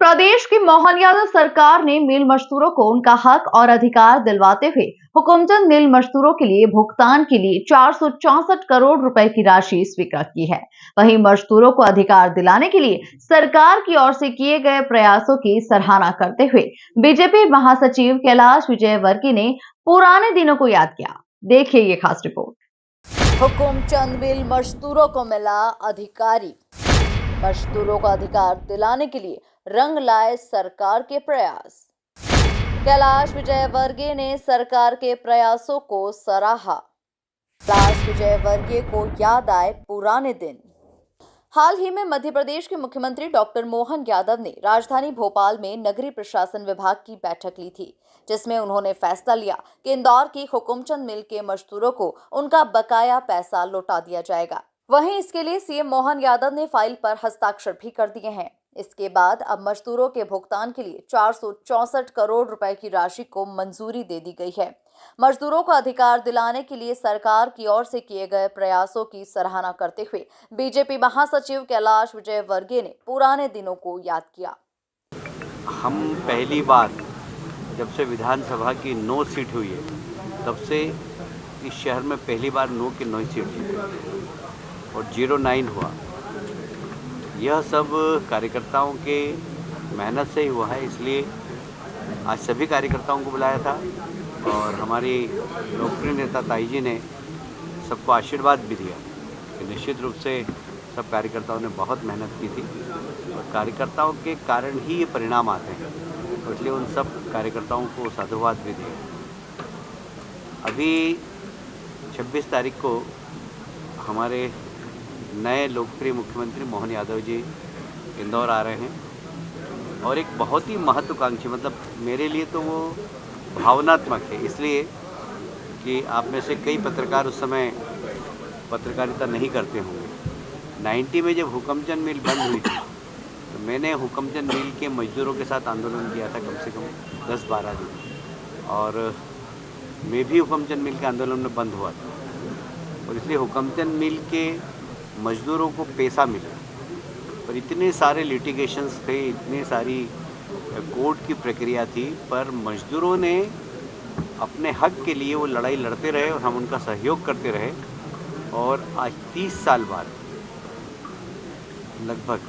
प्रदेश की मोहन यादव सरकार ने मिल मजदूरों को उनका हक और अधिकार दिलवाते हुए हुकुमचंद मिल मजदूरों के लिए भुगतान के लिए 464 करोड़ रुपए की राशि स्वीकृत की है। वहीं मजदूरों को अधिकार दिलाने के लिए सरकार की ओर से किए गए प्रयासों की सराहना करते हुए बीजेपी महासचिव कैलाश विजयवर्गीय ने पुराने दिनों को याद किया। देखिए ये खास रिपोर्ट। हुकुमचंद मिल मजदूरों को मिला अधिकारी। मजदूरों को अधिकार दिलाने के लिए रंग लाए सरकार के प्रयास। कैलाश विजयवर्गीय ने सरकार के प्रयासों को सराहा। कैलाश विजयवर्गीय को याद आए पुराने दिन। हाल ही में मध्य प्रदेश के मुख्यमंत्री डॉक्टर मोहन यादव ने राजधानी भोपाल में नगरीय प्रशासन विभाग की बैठक ली थी, जिसमें उन्होंने फैसला लिया कि इंदौर की हुकुमचंद मिल के मजदूरों को उनका बकाया पैसा लौटा दिया जाएगा। वहीं इसके लिए सीएम मोहन यादव ने फाइल पर हस्ताक्षर भी कर दिए हैं। इसके बाद अब मजदूरों के भुगतान के लिए 464 करोड़ रुपए की राशि को मंजूरी दे दी गई है। मजदूरों को अधिकार दिलाने के लिए सरकार की ओर से किए गए प्रयासों की सराहना करते हुए बीजेपी महासचिव कैलाश विजयवर्गीय ने पुराने दिनों को याद किया। हम पहली बार जब से विधानसभा की 9 सीट हुई है तब से इस शहर में पहली बार 9 की 9 सीट जीते और 09 हुआ। यह सब कार्यकर्ताओं के मेहनत से ही हुआ है, इसलिए आज सभी कार्यकर्ताओं को बुलाया था और हमारी लोकप्रिय नेता ताई जी ने सबको आशीर्वाद भी दिया कि निश्चित रूप से सब कार्यकर्ताओं ने बहुत मेहनत की थी और कार्यकर्ताओं के कारण ही ये परिणाम आते हैं, तो इसलिए उन सब कार्यकर्ताओं को साधुवाद भी दिया। अभी 26 तारीख को हमारे नए लोकप्रिय मुख्यमंत्री मोहन यादव जी इंदौर आ रहे हैं और एक बहुत ही महत्वाकांक्षी, मतलब मेरे लिए तो वो भावनात्मक है, इसलिए कि आप में से कई पत्रकार उस समय पत्रकारिता नहीं करते होंगे। 90 में जब हुकुमचंद मिल बंद हुई थी तो मैंने हुकुमचंद मिल के मजदूरों के साथ आंदोलन किया था कम से कम 10-12 दिन, और मैं भी हुकुमचंद मिल के आंदोलन में बंद हुआ था और इसलिए हुकुमचंद मिल के मजदूरों को पैसा मिला। पर इतने सारे लिटिगेशंस थे, इतनी सारी कोर्ट की प्रक्रिया थी, पर मजदूरों ने अपने हक के लिए वो लड़ाई लड़ते रहे और हम उनका सहयोग करते रहे और आज 30 साल बाद लगभग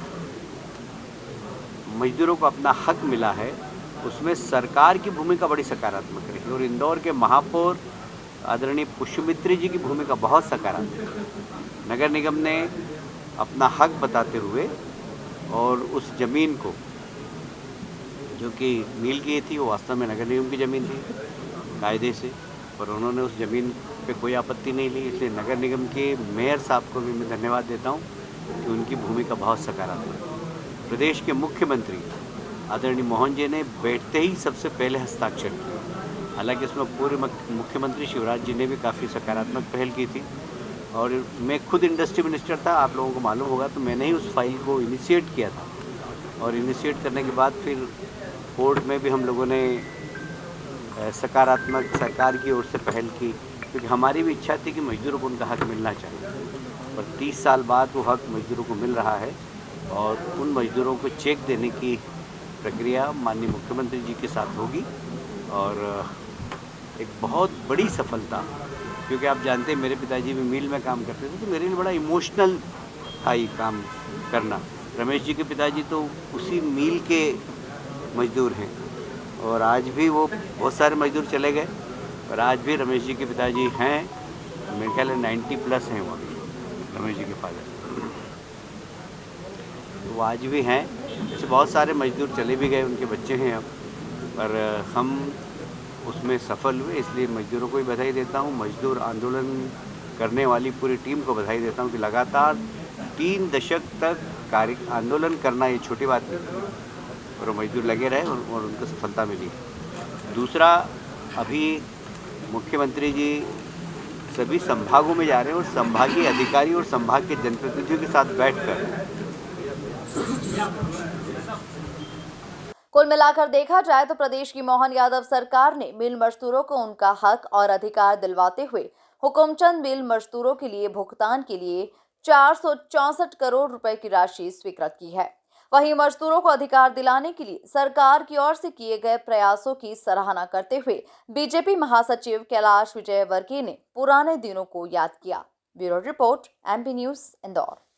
मजदूरों को अपना हक मिला है। उसमें सरकार की भूमिका बड़ी सकारात्मक रही और इंदौर के महापौर आदरणीय पुष्यमित्री जी की भूमिका बहुत सकारात्मक। नगर निगम ने अपना हक बताते हुए और उस ज़मीन को जो कि मिल की थी वो वास्तव में नगर निगम की ज़मीन थी कायदे से, पर उन्होंने उस ज़मीन पे कोई आपत्ति नहीं ली, इसलिए नगर निगम के मेयर साहब को भी मैं धन्यवाद देता हूँ कि उनकी भूमिका बहुत सकारात्मक है। प्रदेश के मुख्यमंत्री आदरणीय मोहन जी ने बैठते ही सबसे पहले हस्ताक्षर किए। हालांकि इसमें पूर्व मुख्यमंत्री शिवराज जी ने भी काफ़ी सकारात्मक पहल की थी और मैं खुद इंडस्ट्री मिनिस्टर था, आप लोगों को मालूम होगा, तो मैंने ही उस फाइल को इनिशिएट किया था और इनिशिएट करने के बाद फिर कोर्ट में भी हम लोगों ने सकारात्मक सरकार की ओर से पहल की, क्योंकि हमारी भी इच्छा थी कि मजदूरों को उनका हक मिलना चाहिए। पर 30 साल बाद वो हक मजदूरों को मिल रहा है और उन मजदूरों को चेक देने की प्रक्रिया माननीय मुख्यमंत्री जी के साथ होगी और एक बहुत बड़ी सफलता, क्योंकि आप जानते हैं मेरे पिताजी भी मिल में काम करते थे, तो मेरे लिए बड़ा इमोशनल था ये काम करना। रमेश जी के पिताजी तो उसी मिल के मजदूर हैं और आज भी वो बहुत सारे मजदूर चले गए और आज भी रमेश जी के पिताजी हैं, मेरे ख्याल है 90+ हैं वो अभी, रमेश जी के फादर, तो वो आज भी हैं। ऐसे बहुत सारे मजदूर चले भी गए, उनके बच्चे हैं अब, पर हम उसमें सफल हुए, इसलिए मजदूरों को भी बधाई देता हूँ। मजदूर आंदोलन करने वाली पूरी टीम को बधाई देता हूँ कि लगातार 3 दशक तक कार्य आंदोलन करना ये छोटी बात नहीं, और मजदूर लगे रहे और उनको सफलता मिली। दूसरा, अभी मुख्यमंत्री जी सभी संभागों में जा रहे हैं और संभागीय अधिकारी और संभाग के जनप्रतिनिधियों के साथ बैठकर कुल मिलाकर देखा जाए तो प्रदेश की मोहन यादव सरकार ने मिल मजदूरों को उनका हक और अधिकार दिलवाते हुए हुकुमचंद मिल मजदूरों के लिए भुगतान के लिए 464 करोड़ रुपए की राशि स्वीकृत की है। वहीं मजदूरों को अधिकार दिलाने के लिए सरकार की ओर से किए गए प्रयासों की सराहना करते हुए बीजेपी महासचिव कैलाश विजयवर्गीय ने पुराने दिनों को याद किया। Bureau report, MP news, Indore.